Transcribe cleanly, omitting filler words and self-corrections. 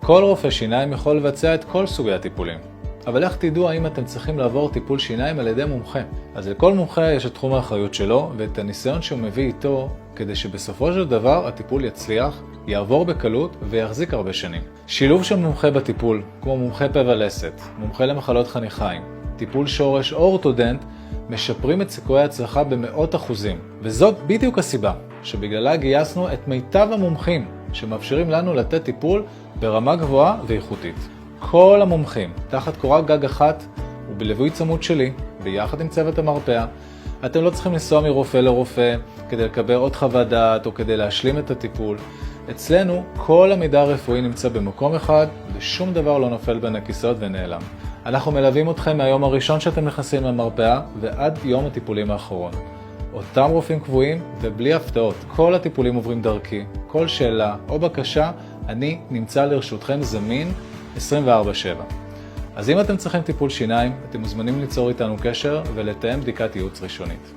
כל רופא שיניים יכול לבצע את כל סוגי הטיפולים. אבל איך תדעו האם אתם צריכים לעבור טיפול שיניים על ידי מומחה? אז לכל מומחה יש את תחום האחריות שלו ואת הניסיון שהוא מביא איתו כדי שבסופו של דבר הטיפול יצליח, יעבור בקלות ויחזיק הרבה שנים. שילוב של מומחה בטיפול, כמו מומחה פה ולסת, מומחה למחלות חניכיים, טיפול שורש או אורתודנט, משפרים את סיכויי ההצלחה במאות אחוזים. וזאת בדיוק הסיבה שבגללה גייסנו את מיטב המומחים שמאפשרים לנו לתת טיפול ברמה גבוהה ואיכותית. כל המומחים תחת קורת גג אחת ובליווי צמוד שלי, ביחד עם צוות המרפאה. אתם לא צריכים לנסוע מרופא לרופא כדי לקבל עוד חוות דעת או כדי להשלים את הטיפול. אצלנו כל המידע הרפואי נמצא במקום אחד ושום דבר לא נופל בין הכיסאות ונעלם. אנחנו מלווים אתכם מהיום הראשון שאתם נכנסים למרפאה ועד יום הטיפולים האחרון. אותם רופאים קבועים ובלי הפתעות. כל הטיפולים עוברים דרכי. כל שאלה או בקשה, אני נמצא לרשותכם זמין 24/7. אז אם אתם צריכים טיפול שיניים, אתם מוזמנים ליצור איתנו קשר ולתאם בדיקת ייעוץ ראשונית.